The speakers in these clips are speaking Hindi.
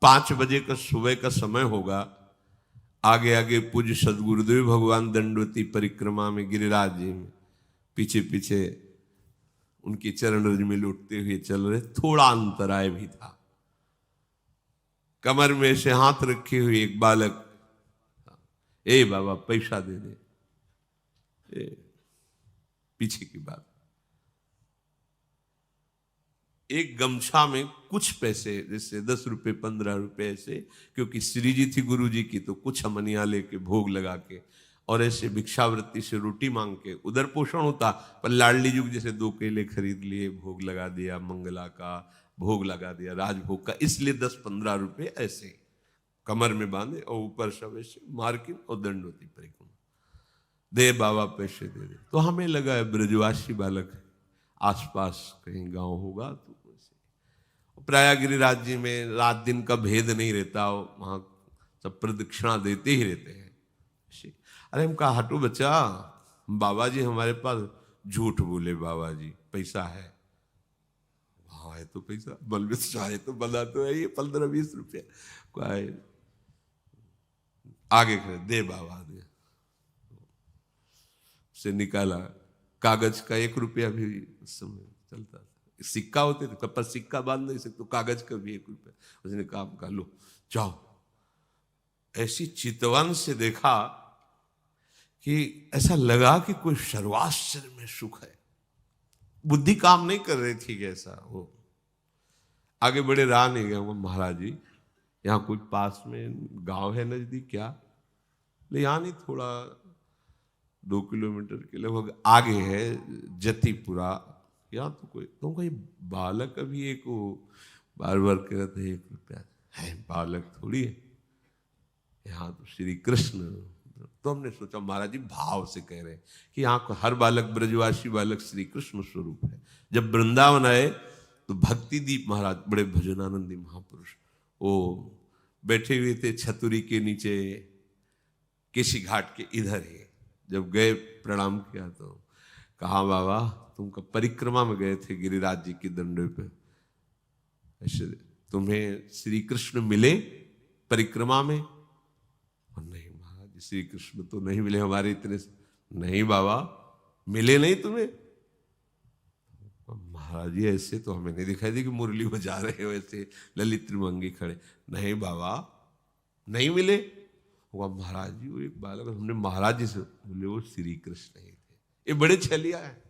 5 बजे का सुबह का समय होगा। आगे आगे पूज्य सदगुरुदेव भगवान दंडवती परिक्रमा में गिरिराज जी में पीछे पीछे उनके चरण रज में लौटते हुए चल रहे। थोड़ा अंतराय भी था। कमर में से हाथ रखे हुए एक बालक, ए बाबा पैसा दे दे। पीछे की बात, एक गमछा में कुछ पैसे, जैसे 10 रुपए 15 रुपए ऐसे, क्योंकि श्री जी थी गुरु जी की, तो कुछ अमनिया लेके भोग लगा के और ऐसे भिक्षावृत्ति से रोटी मांग के उधर पोषण होता। पर लाडली जुग जैसे 2 केले खरीद लिए, भोग लगा दिया, मंगला का भोग लगा दिया, राजभोग का, इसलिए 10-15 रुपए ऐसे कमर में बांधे और ऊपर सब ऐसे मार्किन और दंडवती परिक्रमा। दे बाबा पैसे दे दे। तो हमें लगा ब्रजवासी बालक है, आसपास कहीं गांव होगा। तो प्राय गिरिराज जी में रात दिन का भेद नहीं रहता, वहां सब प्रदक्षिणा देते ही रहते हैं। अरे हम कहा हटो बच्चा, बाबा जी हमारे पास झूठ बोले, बाबा जी पैसा है। हाँ है तो पैसा, बलवे चाहे तो बना तो है ये 15-20 रुपया आगे कर दे बाबा दे। से निकाला कागज का 1 रुपया भी उस समय चलता था, सिक्का होते थे पर सिक्का बांध नहीं सकते, तो कागज का भी 1 रुपया। उसने कहा लो जाओ। ऐसी चितवन से देखा कि ऐसा लगा कि कोई सर्वाश्चर्य में सुख है। बुद्धि काम नहीं कर रही थी कैसा वो। आगे बड़े रहा नहीं गया। महाराज जी यहाँ कोई पास में गांव है नजदीक क्या? ले यहाँ नहीं, थोड़ा 2 किलोमीटर के लगभग आगे है जतीपुरा। यहाँ तो कोई, तुमको ये बालक अभी एक वो बार बार कह रहे थे 1 रुपया है, बालक थोड़ी है, यहाँ तो श्री कृष्ण। तो हमने सोचा महाराज जी भाव से कह रहे हैं कि यहाँ को हर बालक ब्रजवासी बालक श्री कृष्ण स्वरूप है। जब वृंदावन आए तो भक्ति दीप महाराज, बड़े भजनानंदी महापुरुष, वो बैठे हुए थे छतुरी के नीचे केसी घाट के इधर ही। जब गए प्रणाम किया तो कहा बाबा तुम कब परिक्रमा में गए थे गिरिराज जी की दंडे पे, ऐसे तुम्हें श्री कृष्ण मिले परिक्रमा में? और नहीं महाराज जी श्री कृष्ण तो नहीं मिले हमारे इतने। नहीं बाबा मिले नहीं तुम्हें? महाराज जी ऐसे तो हमें नहीं दिखाई दी कि मुरली बजा रहे हो ऐसे ललित त्रिभंगी खड़े। नहीं बाबा नहीं मिले। महाराज जी वो एक बालक, हमने महाराज जी से बोले वो श्री कृष्ण ही थे। ये बड़े छलिया है,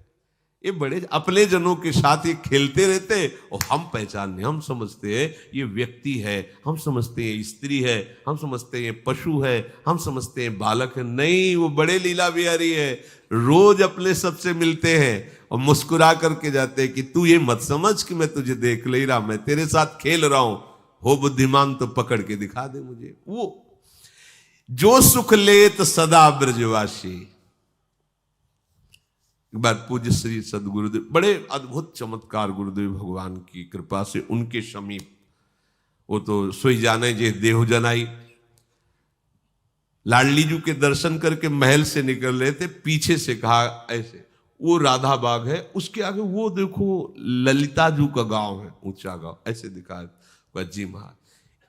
ये बड़े अपने जनों के साथ ये खेलते रहते और हम पहचानने, हम समझते हैं ये व्यक्ति है, हम समझते हैं स्त्री है, हम समझते हैं पशु है, हम समझते हैं बालक है। नहीं, वो बड़े लीला बिहारी है। रोज अपने सबसे मिलते हैं और मुस्कुरा करके जाते हैं कि तू ये मत समझ कि मैं तुझे देख ले रहा, मैं तेरे साथ खेल रहा हूं। हो बुद्धिमान तो पकड़ के दिखा दे मुझे। वो जो सुख लेत सदा ब्रजवासी। एक बार पूज्य श्री सदगुरुदेव, बड़े अद्भुत चमत्कार गुरुदेव भगवान की कृपा से उनके समीप, वो तो सोई जाने जे देह जनाई, लाडली जू के दर्शन करके महल से निकल रहे थे। पीछे से कहा ऐसे, वो राधा बाग है, उसके आगे वो देखो ललिता जू का गांव है, ऊंचा गांव, ऐसे दिखा। जी महाराज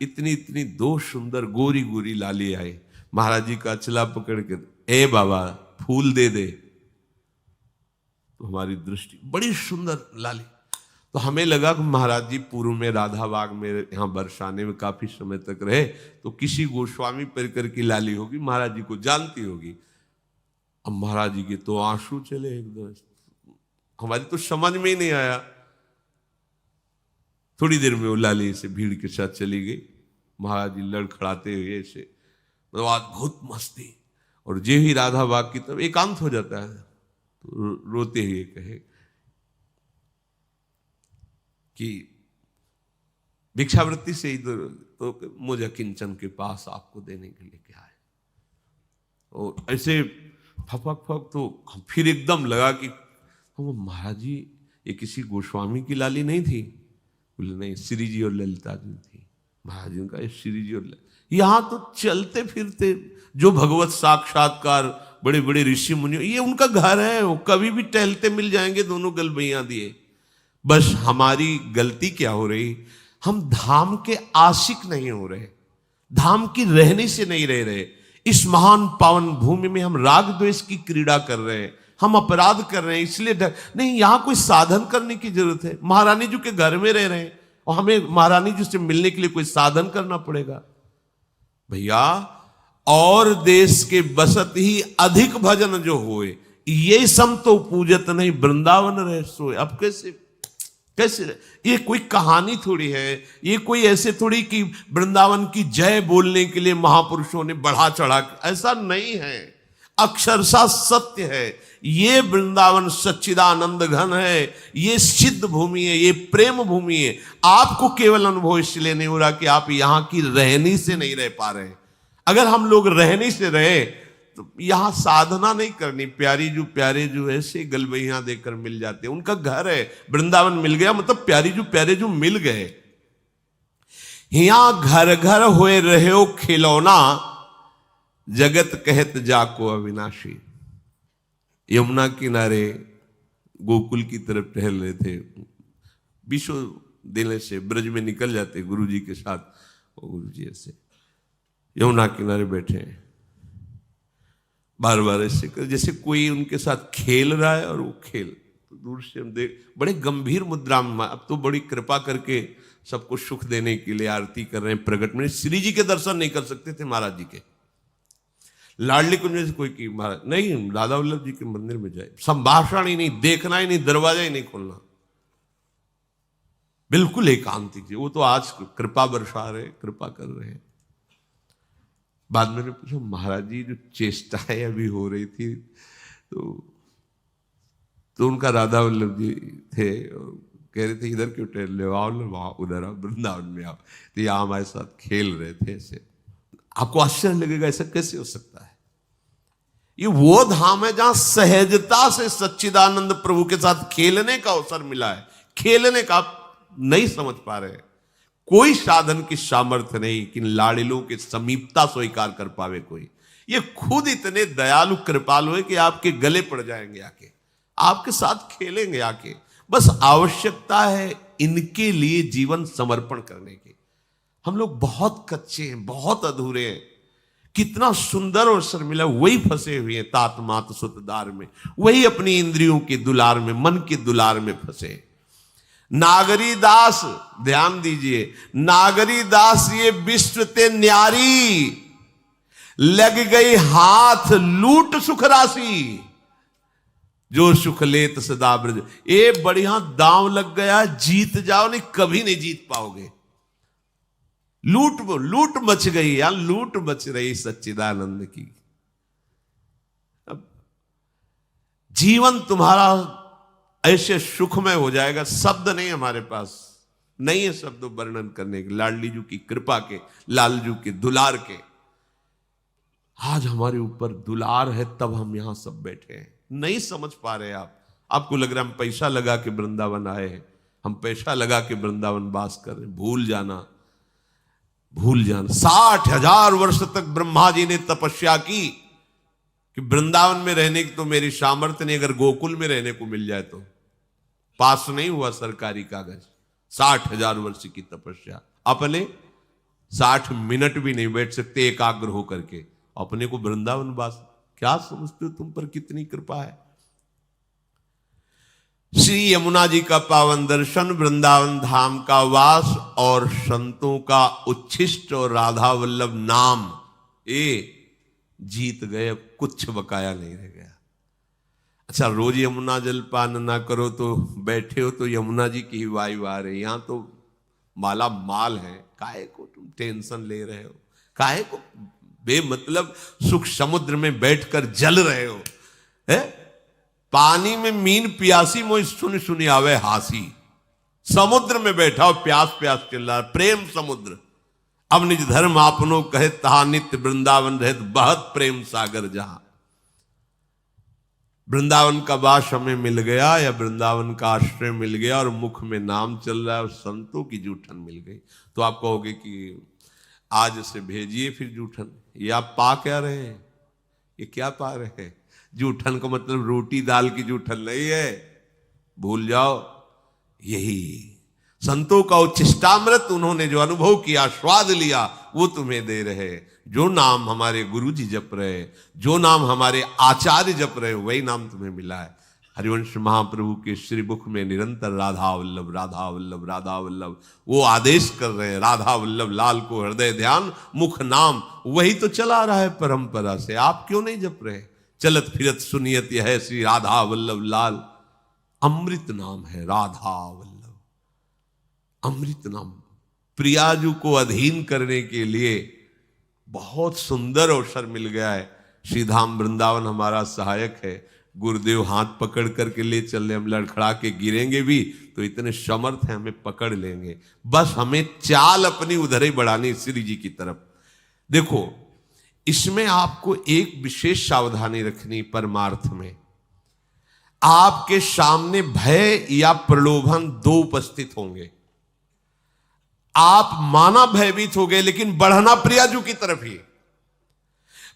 इतनी इतनी 2 सुंदर गोरी गोरी लाली आई। महाराज जी का अचला पकड़ के, ए बाबा फूल दे दे। तो हमारी दृष्टि बड़ी सुंदर लाली, तो हमें लगा कि महाराज जी पूर्व में राधा बाग में यहाँ बरसाने में काफी समय तक रहे, तो किसी गोस्वामी परिकर की लाली होगी, महाराज जी को जानती होगी। अब महाराज जी के तो आंसू चले एकदम, हमारी तो समझ में ही नहीं आया। थोड़ी देर में वो लाली से भीड़ के साथ चली गई। महाराज जी लड़खड़ाते हुए ऐसे, मतलब अद्भुत मस्ती। और जे ही राधा बाग की तरफ एकांत हो जाता है तो रोते हुए कहे कि भिक्षावृत्ति से इधर, तो मुझे किंचन के पास आपको देने के लिए क्या है। और ऐसे फपक फक, तो फिर एकदम लगा कि महाराज जी ये किसी गोस्वामी की लाली नहीं थी? बोले नहीं, श्री जी और ललिता जी थी। महाराज जी का श्री जी और यहां तो चलते फिरते जो भगवत साक्षात्कार बड़े बड़े ऋषि मुनि, ये उनका घर है, वो कभी भी टहलते मिल जाएंगे, दोनों गलबैया दिए। बस हमारी गलती क्या हो रही, हम धाम के आशिक नहीं हो रहे, धाम की रहने से नहीं रह रहे। इस महान पावन भूमि में हम राग द्वेष की क्रीड़ा कर रहे हैं, हम अपराध कर रहे हैं, इसलिए नहीं, यहां कोई साधन करने की जरूरत है। महारानी जी के घर में रह रहे हैं और हमें महारानी जी से मिलने के लिए कोई साधन करना पड़ेगा। भैया, और देश के बसत ही अधिक भजन जो होए, ये सम तो पूजत नहीं वृंदावन रह सोए। अब कैसे ये कोई कहानी थोड़ी है, ये कोई ऐसे थोड़ी कि वृंदावन की जय बोलने के लिए महापुरुषों ने बढ़ा चढ़ा, ऐसा नहीं है, अक्षरशः सत्य है। ये वृंदावन सच्चिदानंद घन है, ये सिद्ध भूमि है, ये प्रेम भूमि है। आपको केवल अनुभव इसलिए नहीं हो रहा कि आप यहां की रहनी से नहीं रह पा रहे। अगर हम लोग रहनी से रहे तो यहां साधना नहीं करनी। प्यारे जो ऐसे गलबैया देकर मिल जाते हैं, उनका घर है, वृंदावन मिल गया मतलब प्यारे जो मिल गए। यहां घर घर होए रहे हो खिलौना, जगत कहत जाको अविनाशी। यमुना किनारे गोकुल की तरफ टहल रहे थे, विश्व देने से ब्रज में निकल जाते गुरु जी के साथ। गुरु जी ऐसे यमुना किनारे बैठे हैं, बार बार ऐसे कर जैसे कोई उनके साथ खेल रहा है, और वो खेल तो दूर से हम देख, बड़े गंभीर मुद्रा में, अब तो बड़ी कृपा करके सबको सुख देने के लिए आरती कर रहे हैं प्रगट में। श्री जी के दर्शन नहीं कर सकते थे महाराज जी के, लाडली कुंज से कोई की महाराज नहीं, दादा वल्लभ जी के मंदिर में जाए, संभाषण ही नहीं, देखना ही नहीं, दरवाजा ही नहीं खोलना, बिल्कुल एकांतिक। वो तो आज कृपा बरसा रहे, कृपा कर रहे हैं। बाद में पूछा, महाराज जी जो चेष्टाएं अभी हो रही थी तो उनका राधा वल्लभ जी थे, कह रहे थे इधर क्यों टहल रहे हो, आओ ना वहां, उधर आओ, वृंदावन में आओ। तो यहाँ हमारे साथ खेल रहे थे ऐसे। आपको आश्चर्य लगेगा, ऐसा कैसे हो सकता है? ये वो धाम है जहां सहजता से सच्चिदानंद प्रभु के साथ खेलने का अवसर मिला है। खेलने का आप नहीं समझ पा रहे, कोई साधन की सामर्थ्य नहीं कि लाड़िलों के समीपता स्वीकार कर पावे कोई। ये खुद इतने दयालु कृपालु है कि आपके गले पड़ जाएंगे आके, आपके साथ खेलेंगे आके। बस आवश्यकता है इनके लिए जीवन समर्पण करने की। हम लोग बहुत कच्चे हैं, बहुत अधूरे हैं। कितना सुंदर अवसर मिला, वही फंसे हुए हैं तात मात सुतदार में, वही अपनी इंद्रियों के दुलार में, मन के दुलार में फंसे। नागरी दास, ध्यान दीजिए, नागरी दास ये विश्व ते न्यारी, लग गई हाथ लूट सुख राशि, जो सुख लेत सदा ब्रज। ये बढ़िया दांव लग गया, जीत जाओ, नहीं कभी नहीं जीत पाओगे। लूट मच गई, या लूट मच रही सच्चिदानंद की। अब जीवन तुम्हारा ऐसे सुखमय हो जाएगा, शब्द नहीं हमारे पास, नहीं है शब्द वर्णन करने के। लाडली जी की कृपा के, लालजू के दुलार के, आज हमारे ऊपर दुलार है, तब हम यहां सब बैठे हैं। नहीं समझ पा रहे आप, आपको लग रहा है हम पैसा लगा के वृंदावन आए हैं, हम पैसा लगा के वृंदावन वास कर रहे हैं। भूल जाना 60,000 वर्ष तक ब्रह्मा जी ने तपस्या की कि वृंदावन में रहने की तो मेरी सामर्थ्य नहीं, अगर गोकुल में रहने को मिल जाए तो। पास नहीं हुआ सरकारी कागज, 60,000 वर्ष की तपस्या। अपने 60 मिनट भी नहीं बैठ सकते एकाग्र होकर के, अपने को वृंदावन वास। क्या समझते हो तुम पर कितनी कृपा है? श्री यमुना जी का पावन दर्शन, वृंदावन धाम का वास और संतों का उच्छिष्ट और राधा वल्लभ नाम, ये जीत गए, अब कुछ बकाया नहीं रह गया। अच्छा, रोज यमुना जलपान ना करो तो बैठे हो तो यमुना जी की ही वायु आ रही, यहां तो माला माल है। काहे को तुम टेंशन ले रहे हो? काहे को बेमतलब सुख समुद्र में बैठकर जल रहे हो? है पानी में मीन प्यासी, मोई सुन सुनी आवे हासी। समुद्र में बैठा हो, प्यास प्यास चिल्ला रहा, प्रेम समुद्र। अब निज धर्म आपनो कहे तहा नित्य वृंदावन रहत बहत प्रेम सागर जहां। वृंदावन का वास हमें मिल गया, या वृंदावन का आश्रय मिल गया और मुख में नाम चल रहा है और संतों की जूठन मिल गई, तो आप कहोगे कि आज से भेजिए फिर जूठन। ये आप पा क्या रहे हैं? ये क्या पा रहे हैं? जूठन का मतलब रोटी दाल की जूठन नहीं है, भूल जाओ। यही संतों का उच्छिष्टामृत उन्होंने जो अनुभव किया, स्वाद लिया, वो तुम्हें दे रहे। जो नाम हमारे गुरु जी जप रहे, जो नाम हमारे आचार्य जप रहे, वही नाम तुम्हें मिला है। हरिवंश महाप्रभु के श्रीमुख में निरंतर राधा वल्लभ, राधा वल्लभ, राधा वल्लभ, वो आदेश कर रहे हैं, राधा वल्लभ लाल को हृदय ध्यान मुख नाम। वही तो चला रहा है परंपरा से, आप क्यों नहीं जप रहे? चलत फिरत सुनियत यह श्री राधा वल्लभ लाल, अमृत नाम है राधा वल्लभ, अमृत नाम। प्रियाजू को अधीन करने के लिए बहुत सुंदर अवसर मिल गया है। श्रीधाम वृंदावन हमारा सहायक है। गुरुदेव हाथ पकड़ करके ले चल रहे, हम लड़खड़ा के गिरेंगे भी तो इतने समर्थ हैं, हमें पकड़ लेंगे। बस हमें चाल अपनी उधर ही बढ़ानी, श्री जी की तरफ। देखो, इसमें आपको एक विशेष सावधानी रखनी। परमार्थ में आपके सामने भय या प्रलोभन दो उपस्थित होंगे। आप माना भयभीत हो गए, लेकिन बढ़ना प्रियाजू की तरफ ही।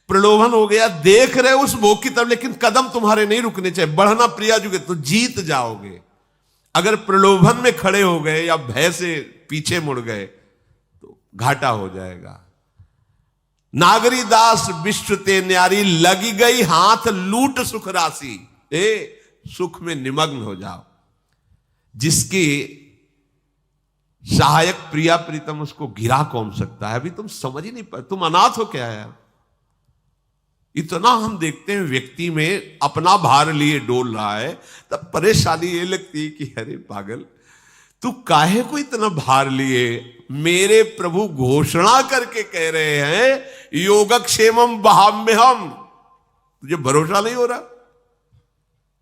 प्रलोभन हो गया, देख रहे उस भोग की तरफ, लेकिन कदम तुम्हारे नहीं रुकने चाहिए, बढ़ना प्रियाजू के, तो जीत जाओगे। अगर प्रलोभन में खड़े हो गए या भय से पीछे मुड़ गए तो घाटा हो जाएगा। नागरी दास विश्व ते न्यारी, लगी गई हाथ लूट सुख राशि। सुख में निमग्न हो जाओ। जिसकी सहायक प्रिया प्रीतम, उसको गिरा कौन सकता है? अभी तुम समझ ही नहीं पाए, तुम अनाथ हो क्या यार? इतना हम देखते हैं व्यक्ति में अपना भार लिए डोल रहा है, तब परेशानी ये लगती है कि अरे पागल, तू काहे को इतना भार लिए? मेरे प्रभु घोषणा करके कह रहे हैं योगक्षेमम वहाम्यहम्। तुझे भरोसा नहीं हो रहा?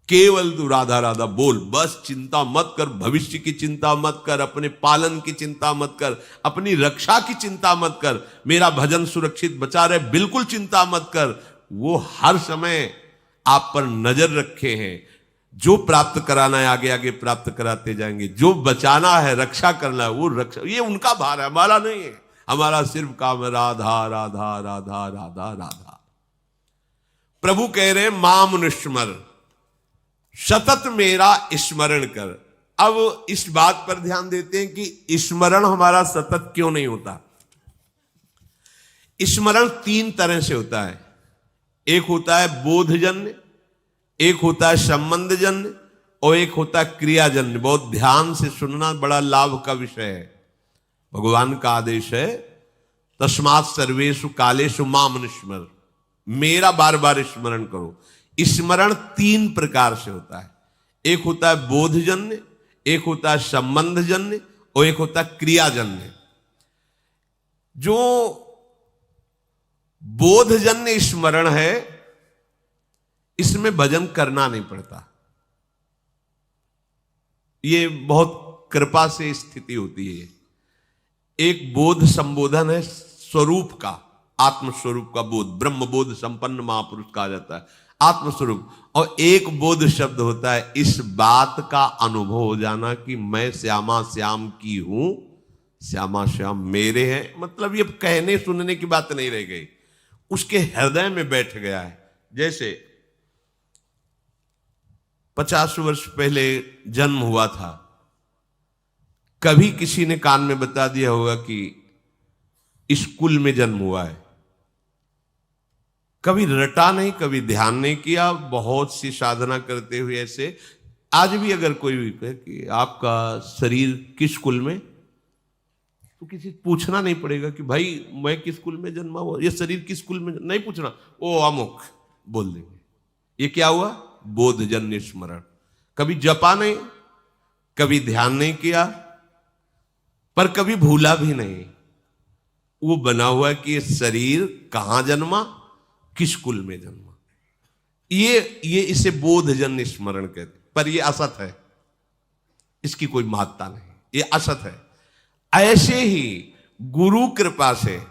केवल तू राधा राधा बोल, बस चिंता मत कर, भविष्य की चिंता मत कर, अपने पालन की चिंता मत कर, अपनी रक्षा की चिंता मत कर, मेरा भजन सुरक्षित बचा रहे, बिल्कुल चिंता मत कर। वो हर समय आप पर नजर रखे हैं। जो प्राप्त कराना है आगे आगे प्राप्त कराते जाएंगे, जो बचाना है, रक्षा करना है, वो रक्षा, ये उनका भार है, हमारा नहीं है। हमारा सिर्फ काम है राधा राधा राधा राधा राधा। प्रभु कह रहे हैं मामनुस्मर, सतत मेरा स्मरण कर। अब इस बात पर ध्यान देते हैं कि स्मरण हमारा सतत क्यों नहीं होता। स्मरण तीन तरह से होता है। एक होता है बोधजन्य, एक होता है संबंधजन्य, और एक होता है क्रियाजन्य। बहुत ध्यान से सुनना, बड़ा लाभ का विषय है। भगवान का आदेश है तस्मात् सर्वेषु कालेषु मामनुस्मर, मेरा बार बार स्मरण करो। स्मरण तीन प्रकार से होता है। एक होता है बोधजन्य, एक होता है संबंधजन्य, और एक होता है क्रियाजन्य। जो बोधजन्य स्मरण है, इसमें भजन करना नहीं पड़ता। ये बहुत कृपा से स्थिति होती है। एक बोध संबोधन है स्वरूप का, आत्मस्वरूप का बोध, ब्रह्म बोध संपन्न महापुरुष कहा जाता है, आत्मस्वरूप। और एक बोध शब्द होता है इस बात का अनुभव हो जाना कि मैं श्यामा श्याम की हूं, श्यामा श्याम मेरे हैं। मतलब ये कहने सुनने की बात नहीं रह गई, उसके हृदय में बैठ गया है। जैसे 50 वर्ष पहले जन्म हुआ था, कभी किसी ने कान में बता दिया होगा कि स्कूल में जन्म हुआ है। कभी रटा नहीं, कभी ध्यान नहीं किया, बहुत सी साधना करते हुए ऐसे। आज भी अगर कोई भी कहे कि आपका शरीर किस कुल में, तो किसी पूछना नहीं पड़ेगा कि भाई मैं किस कुल में जन्मा हुआ, ये शरीर किस कुल में, नहीं पूछना, ओ अमुक बोल देंगे। ये क्या हुआ? बोधजन्य स्मरण। कभी जपा नहीं, कभी ध्यान नहीं किया, पर कभी भूला भी नहीं। वो बना हुआ कि ये शरीर कहां जन्मा, किस कुल में जन्मा। ये इसे बोधजन्य स्मरण कहते। पर ये असत है, इसकी कोई महत्ता नहीं, ये असत है। ऐसे ही गुरु कृपा से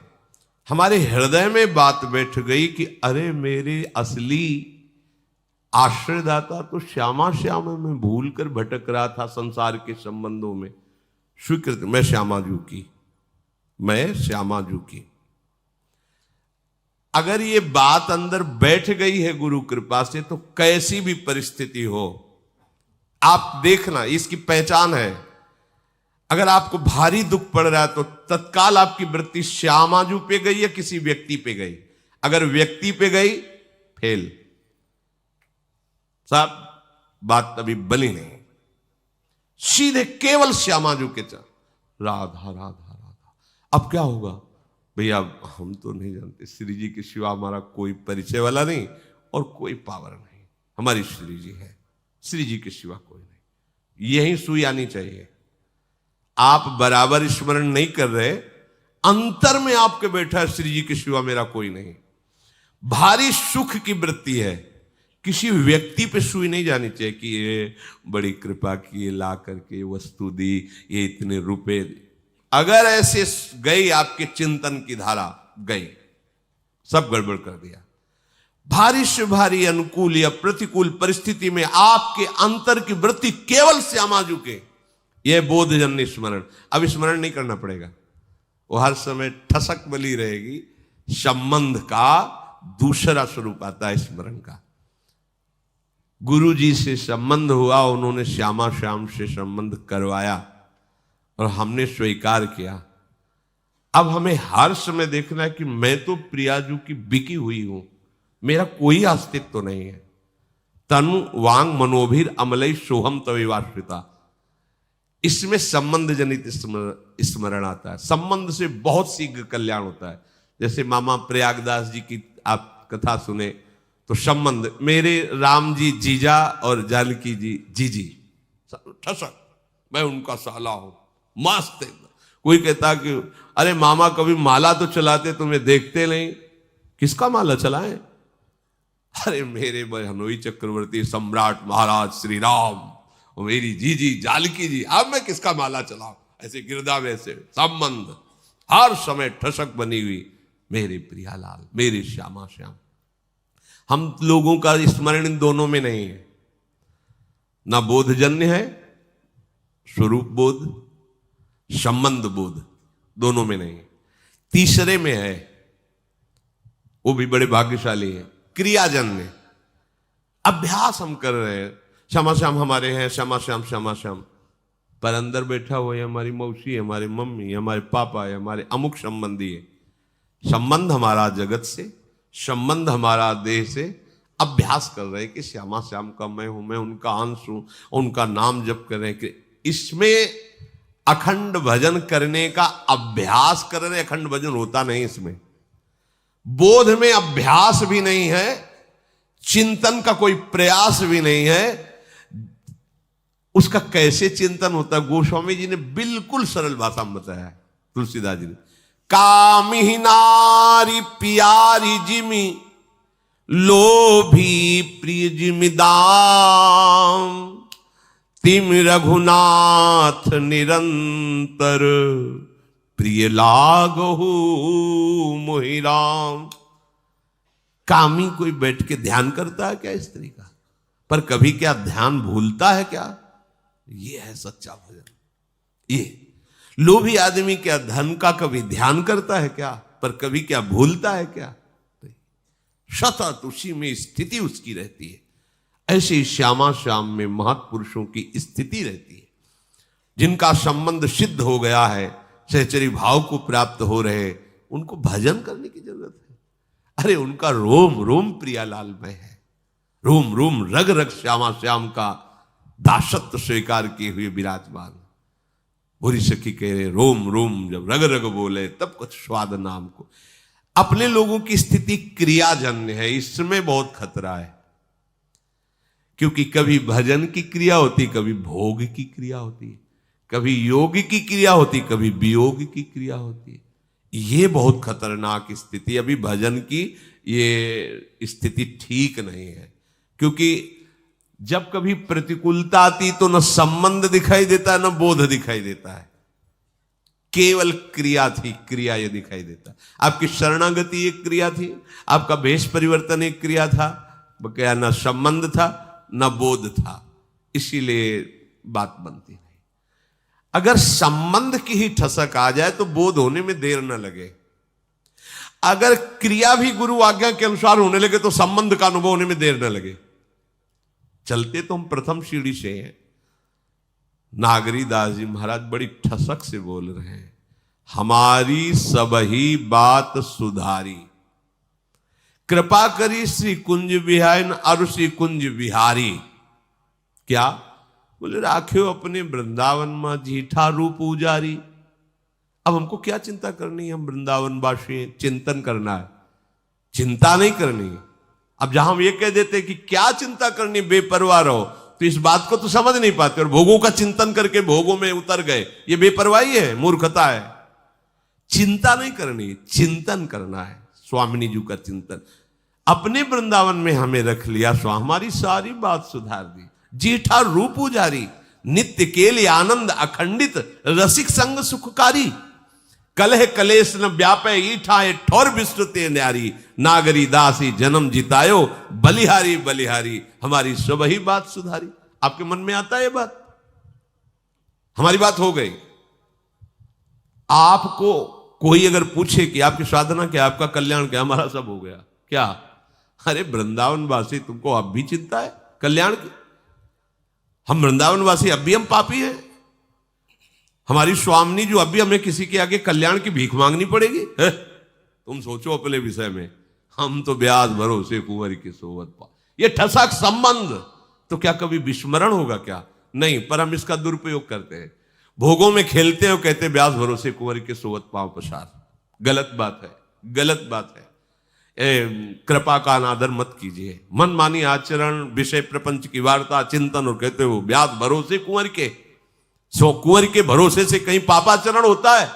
हमारे हृदय में बात बैठ गई कि अरे मेरे असली आश्रयदाता तो श्यामा श्याम में भूल कर भटक रहा था संसार के संबंधों में। स्वीकृत, मैं श्यामाजू की, मैं श्यामाजू की। अगर ये बात अंदर बैठ गई है गुरु कृपा से, तो कैसी भी परिस्थिति हो, आप देखना, इसकी पहचान है। अगर आपको भारी दुख पड़ रहा है तो तत्काल आपकी वृत्ति श्यामाजू पे गई या किसी व्यक्ति पे गई? अगर व्यक्ति पे गई, फेल साहब, बात अभी बनी नहीं। सीधे केवल श्यामाजू के चल, राधा राधा राधा। अब क्या होगा भैया? हम तो नहीं जानते, श्री जी के सिवा हमारा कोई परिचय वाला नहीं और कोई पावर नहीं, हमारी श्री जी है, श्री जी के सिवा कोई नहीं। यही सुई आनी चाहिए। आप बराबर स्मरण नहीं कर रहे, अंतर में आपके बैठा है श्री जी के सिवा मेरा कोई नहीं। भारी सुख की वृत्ति है, किसी व्यक्ति पे सुई नहीं जानी चाहिए कि ये बड़ी कृपा की, ये ला करके वस्तु दी, ये इतने रुपए। अगर ऐसे गई आपके चिंतन की धारा, गई, सब गड़बड़ कर दिया। भारी से भारी अनुकूल या प्रतिकूल परिस्थिति में आपके अंतर की वृत्ति केवल श्यामाजू के, यह बोधजन्य स्मरण। अब स्मरण नहीं करना पड़ेगा, वो हर समय ठसक बली रहेगी। संबंध का दूसरा स्वरूप आता है स्मरण का। गुरु जी से संबंध हुआ, उन्होंने श्यामा श्याम से संबंध करवाया और हमने स्वीकार किया। अब हमें हर समय देखना है कि मैं तो प्रियाजू की बिकी हुई हूं, मेरा कोई अस्तित्व तो नहीं है। तनु वांग मनोभिर अमलई सोहम तविवाश्रिता, इसमें संबंध जनित स्मरण आता है। संबंध से बहुत शीघ्र कल्याण होता है। जैसे मामा प्रयागदास जी की आप कथा सुने तो संबंध, मेरे राम जी जीजा और जानकी जी जीजी, ठसक, मैं उनका साला हूं, मस्त एकदम। कोई कहता कि अरे मामा कभी माला तो चलाते, तुम्हें देखते नहीं। किसका माला चलाए? अरे मेरे बहनोई चक्रवर्ती सम्राट महाराज श्री राम और मेरी जीजी जानकी जी, अब मैं किसका माला चलाऊं? ऐसे गिरदा में से संबंध हर समय ठसक बनी हुई, मेरे प्रियालाल, मेरे श्यामा श्याम। हम लोगों का स्मरण इन दोनों में नहीं है, ना बोधजन्य है, स्वरूप बोध, संबंध बोध, दोनों में नहीं है। तीसरे में है, वो भी बड़े भाग्यशाली है, क्रियाजन्य। अभ्यास हम कर रहे हैं, श्यामा श्याम हमारे हैं, श्यामा श्याम श्यामा श्याम, पर अंदर बैठा हुआ है हमारी मौसी है, हमारी मम्मी, हमारे पापा है, हमारे अमुक संबंधी है। संबंध हमारा जगत से, संबंध हमारा देह से। अभ्यास कर रहे हैं कि श्यामा श्याम का मैं हूं, मैं उनका अंश हूं, उनका नाम जप कर रहे हैं कि इसमें अखंड भजन करने का अभ्यास कर रहे। अखंड भजन होता नहीं इसमें, बोध में अभ्यास भी नहीं है, चिंतन का कोई प्रयास भी नहीं है। उसका कैसे चिंतन होता है? गोस्वामी जी ने बिल्कुल सरल भाषा में बताया है, तुलसीदास जी ने। कामिही नारी प्यारी जिमी, लोभी प्रिय जिमि दाम, तिम रघुनाथ निरंतर, प्रिय लागहु मोहि राम। कामी कोई बैठ के ध्यान करता है क्या स्त्री का? पर कभी क्या ध्यान भूलता है क्या? ये है सच्चा भजन। ये लोभी आदमी क्या धन का कभी ध्यान करता है क्या? पर कभी क्या भूलता है क्या? सतत उसी में स्थिति उसकी रहती है। ऐसे ही श्यामा श्याम में महत्पुरुषों की स्थिति रहती है, जिनका संबंध सिद्ध हो गया है, सहचरी भाव को प्राप्त हो रहे, उनको भजन करने की जरूरत है। अरे उनका रोम रोम प्रियालाल में है, रोम रोम रग रग श्यामा श्याम का दासत्व स्वीकार किए हुए विराजमान। बुरी सखी कह रहे रोम रोम जब रग रग बोले तब कुछ स्वाद नाम को। अपने लोगों की स्थिति क्रियाजन्य है, इसमें बहुत खतरा है। क्योंकि कभी भजन की क्रिया होती, कभी भोग की क्रिया होती है, कभी योग की क्रिया होती, कभी वियोग की क्रिया होती है। ये बहुत खतरनाक स्थिति। अभी भजन की ये स्थिति ठीक नहीं है, क्योंकि जब कभी प्रतिकूलता आती तो न संबंध दिखाई देता है, न बोध दिखाई देता है, केवल क्रिया थी, क्रिया ये दिखाई देता है। आपकी शरणागति एक क्रिया थी, आपका भेष परिवर्तन एक क्रिया था, क्या न संबंध था न बोध था, इसीलिए बात बनती नहीं। अगर संबंध की ही ठसक आ जाए तो बोध होने में देर न लगे। अगर क्रिया भी गुरु आज्ञा के अनुसार होने लगे तो संबंध का अनुभव होने में देर न लगे। चलते तो हम प्रथम सीढ़ी से हैं, नागरी दास जी महाराज बड़ी ठसक से बोल रहे हैं, हमारी सबही बात सुधारी, कृपा करी श्री कुंज बिहारी और श्री कुंज बिहारी। क्या बोले? राख्यो अपने वृंदावन में जीठा रूप उजारी। अब हमको क्या चिंता करनी है? हम वृंदावन वासी हैं, चिंतन करना है, चिंता नहीं करनी है। अब जहां हम ये कह देते कि क्या चिंता करनी, बेपरवाह रहो, तो इस बात को तो समझ नहीं पाते और भोगों का चिंतन करके भोगों में उतर गए। ये बेपरवाही है, मूर्खता है। चिंता नहीं करनी, चिंतन करना है। स्वामिनी जी का चिंतन, अपने वृंदावन में हमें रख लिया, हमारी सारी बात सुधार दी। जीठा रूप उजारी, नित्य केल आनंद अखंडित, रसिक संग सुखकारी, कलह कलेश न व्यापे ईठा है ठोर विस्तृते न्यारी, नागरी दासी जन्म जितायो, बलिहारी बलिहारी, हमारी सब ही बात सुधारी। आपके मन में आता है ये बात? हमारी बात हो गई। आपको कोई अगर पूछे कि आपकी साधना क्या, आपका कल्याण क्या, हमारा सब हो गया क्या? अरे वृंदावन वासी, तुमको अब भी चिंता है कल्याण की? हम वृंदावन वासी अब भी हम पापी हैं? हमारी स्वामिनी जो अब भी हमें किसी के आगे कल्याण की भीख मांगनी पड़ेगी? तुम सोचो अपने विषय में। हम तो ब्याज भरोसे कुंवर की सोवत पा। ये ठसक संबंध तो क्या कभी विस्मरण होगा क्या? नहीं, पर हम इसका दुरुपयोग करते हैं। भोगों में खेलते हो, कहते ब्याज भरोसे कुंवर के सोवत पांव पसार। गलत बात है, गलत बात है। कृपा का अनादर मत कीजिए। मन मानी आचरण, विषय प्रपंच की वार्ता, चिंतन, और कहते हो ब्याज भरोसे कुंवर के। सो कुंवर के भरोसे से कहीं पापाचरण होता है?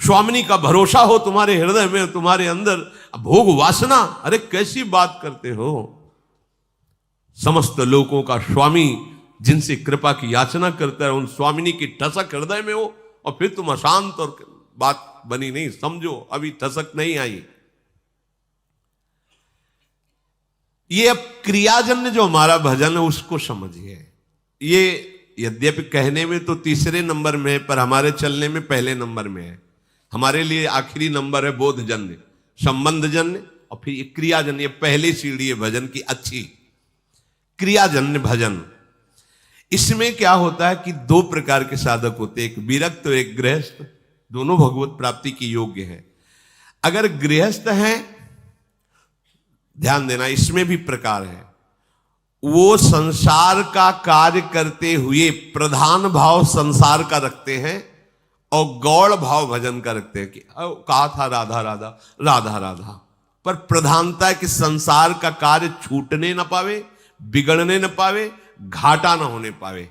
स्वामिनी का भरोसा हो तुम्हारे हृदय में, तुम्हारे अंदर भोग वासना, अरे कैसी बात करते हो? समस्त लोगों का स्वामी जिनसे कृपा की याचना करता है, उन स्वामिनी की ठसक हृदय में हो, और फिर तुम अशांत, और बात बनी नहीं। समझो अभी ठसक नहीं आई। ये अब क्रियाजन्य जो हमारा भजन है उसको समझिए। ये यद्यपि कहने में तो तीसरे नंबर में है, पर हमारे चलने में पहले नंबर में है। हमारे लिए आखिरी नंबर है बोधजन्य, संबंधजन्य, और फिर ये क्रियाजन्य। ये पहली सीढ़ी है भजन की अच्छी, क्रियाजन्य भजन। इसमें क्या होता है कि दो प्रकार के साधक होते हैं, एक विरक्त और एक गृहस्थ। दोनों भगवत प्राप्ति की योग्य है। अगर गृहस्थ हैं, ध्यान देना, इसमें भी प्रकार है। वो संसार का कार्य करते हुए प्रधान भाव संसार का रखते हैं और गौड़ भाव भजन का रखते हैं। कि कहा था राधा राधा राधा राधा, पर प्रधानता है कि संसार का कार्य छूटने न पावे, बिगड़ने न पावे, घाटा न होने पावे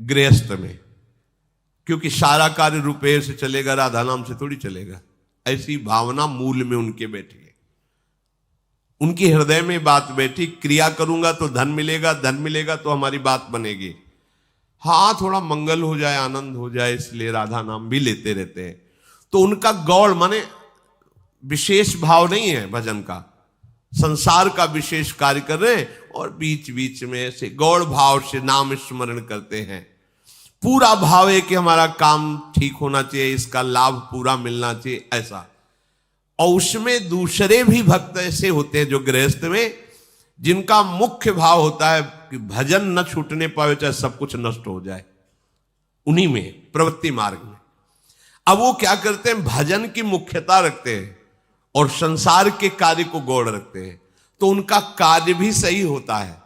गृहस्थ में। क्योंकि सारा कार्य रुपये से चलेगा, राधा नाम से थोड़ी चलेगा। ऐसी भावना मूल में उनके बैठी है, उनके हृदय में बात बैठी। क्रिया करूंगा तो धन मिलेगा, धन मिलेगा तो हमारी बात बनेगी। हाँ, थोड़ा मंगल हो जाए, आनंद हो जाए, इसलिए राधा नाम भी लेते रहते हैं। तो उनका गौड़ माने विशेष भाव नहीं है भजन का, संसार का विशेष कार्य कर रहे हैं और बीच बीच में ऐसे गौड़ भाव से नाम स्मरण करते हैं। पूरा भाव है कि हमारा काम ठीक होना चाहिए, इसका लाभ पूरा मिलना चाहिए, ऐसा। और उसमें दूसरे भी भक्त ऐसे होते हैं जो गृहस्थ में, जिनका मुख्य भाव होता है कि भजन न छूटने पावे, चाहे सब कुछ नष्ट हो जाए। उन्हीं में प्रवृत्ति मार्ग में अब वो क्या करते हैं, भजन की मुख्यता रखते हैं और संसार के कार्य को गौड़ रखते हैं। तो उनका कार्य भी सही होता है,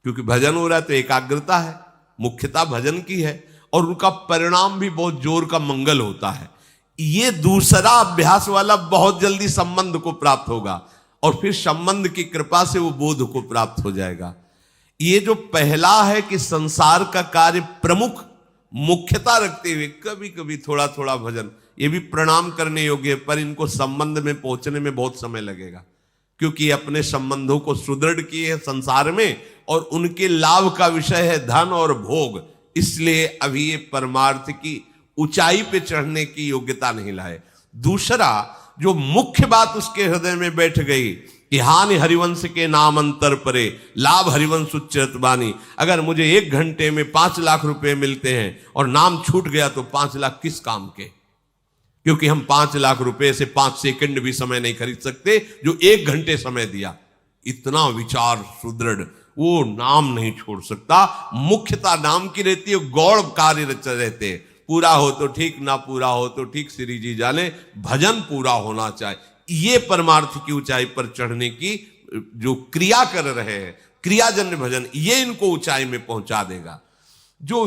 क्योंकि भजन हो रहा है तो एकाग्रता है, मुख्यता भजन की है, और उनका परिणाम भी बहुत जोर का मंगल होता है। ये दूसरा अभ्यास वाला बहुत जल्दी संबंध को प्राप्त होगा और फिर संबंध की कृपा से वो बोध को प्राप्त हो जाएगा। ये जो पहला है कि संसार का कार्य प्रमुख मुख्यता रखते हुए कभी कभी थोड़ा थोड़ा भजन, ये भी प्रणाम करने योग्य है, पर इनको संबंध में पहुंचने में बहुत समय लगेगा, क्योंकि अपने संबंधों को सुदृढ़ किए हैं संसार में और उनके लाभ का विषय है धन और भोग। इसलिए अभी ये परमार्थ की ऊंचाई पे चढ़ने की योग्यता नहीं लाए। दूसरा जो मुख्य बात उसके हृदय में बैठ गई कि हानि हरिवंश के नाम अंतर परे, लाभ हरिवंश उच्चरत बानी। अगर मुझे 1 घंटे में 5 लाख रुपए मिलते हैं और नाम छूट गया तो 5 लाख किस काम के? क्योंकि हम 5 लाख रुपए से 5 सेकंड भी समय नहीं खरीद सकते जो 1 घंटे समय दिया। इतना विचार सुदृढ़, वो नाम नहीं छोड़ सकता। मुख्यता नाम की रहती है, गौड़ कार्य रहते हैं। पूरा हो तो ठीक, ना पूरा हो तो ठीक, श्री जी जाने, भजन पूरा होना चाहिए। ये परमार्थ की ऊंचाई पर चढ़ने की जो क्रिया कर रहे हैं, क्रियाजन्य भजन, ये इनको ऊंचाई में पहुंचा देगा। जो